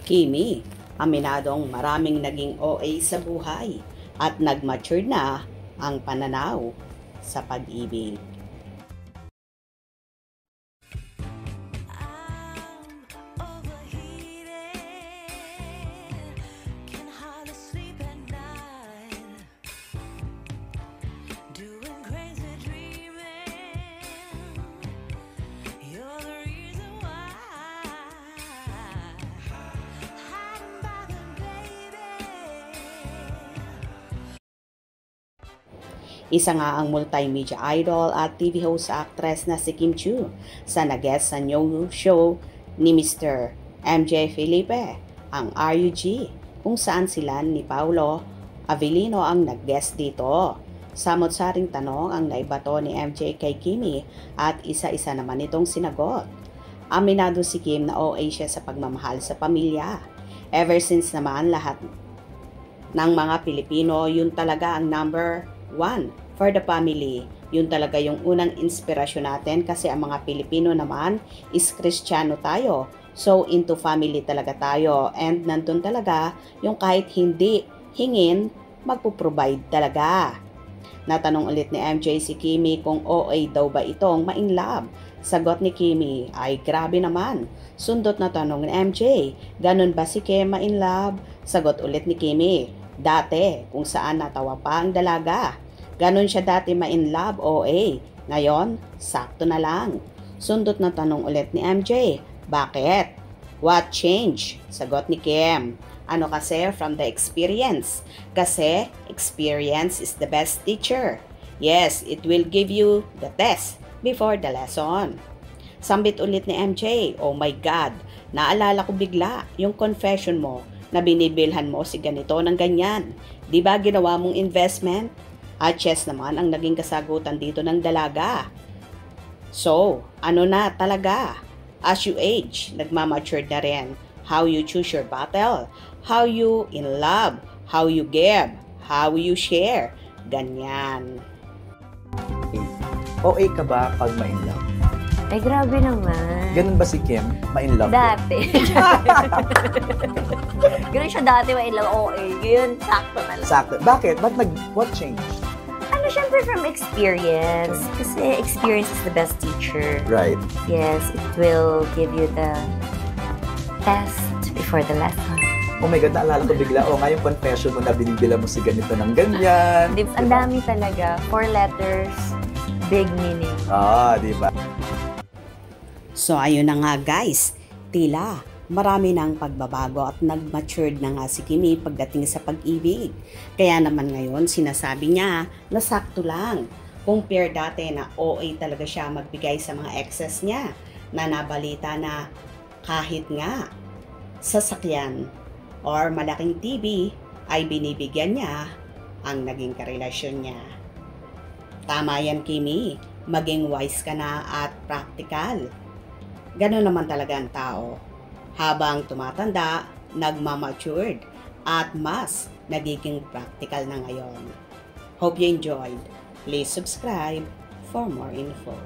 Kimi, aminadong maraming naging OA sa buhay at nag-mature na ang pananaw sa pag-ibig. Isa nga ang multimedia idol at TV host actress na si Kim Chiu sa nag-guest sa new show ni Mr. MJ Felipe, ang RUG, kung saan sila ni Paulo Avellino ang nag-guest dito. Samot-saring tanong ang naibato ni MJ kay Kimi at isa-isa naman itong sinagot. Aminado si Kim na OA siya sa pagmamahal sa pamilya. Ever since naman lahat ng mga Pilipino, yun talaga ang number one for the family. Yun talaga yung unang inspirasyon natin kasi ang mga Pilipino naman is Kristiyano tayo. So into family talaga tayo and nandun talaga yung kahit hindi hingin, magpo-provide talaga. Natanong ulit ni MJ si Kimi kung OA daw ba itong ma-in love. Sagot ni Kimi ay grabe naman. Sundot na tanong ni MJ, ganun ba si Kim ma-in love? Sagot ulit ni Kimi, dati kung saan natawa pa ang dalaga. Ganon siya dati ma-in love, OA. Ngayon, sakto na lang. Sundot na tanong ulit ni MJ, bakit? What changed? Sagot ni Kim, ano kasi from the experience. Kasi experience is the best teacher. Yes, it will give you the test before the lesson. Sambit ulit ni MJ, oh my God, naalala ko bigla yung confession mo na binibilhan mo si ganito ng ganyan. Di ba ginawa mong investment? At yes naman ang naging kasagutan dito ng dalaga. So, ano na talaga? As you age, nagmamature na rin. How you choose your battle, how you in love, how you give, how you share. Ganyan. OA ka ba pag ma-in love? Ay, grabe naman. Ganun ba si Kim? Ma-in love? Dati. Ganun siya dati, ma-in love. OA. Ngayon, sakto na lang. Sakto. Bakit? What changed? Ano, syempre from experience. Kasi experience is the best teacher. Right. Yes, it will give you the test before the lesson. Oh my God, naalala ko bigla. O nga yung confession mo na binibila mo si ganito ng ganyan. Ang dami talaga. 4 letters, big meaning. Di ba? So ayun na nga guys, tila marami ng pagbabago at nag-matured na nga si Kimi pagdating sa pag-ibig. Kaya naman ngayon sinasabi niya na sakto lang. Compare dati na OA talaga siya magbigay sa mga exes niya na nabalita na kahit nga sasakyan or malaking TV ay binibigyan niya ang naging karelasyon niya. Tama yan Kimi, maging wise ka na at practical. Ganon naman talaga ang tao. Habang tumatanda, nagmamatured at mas nagiging practical na ngayon. Hope you enjoyed. Please subscribe for more info.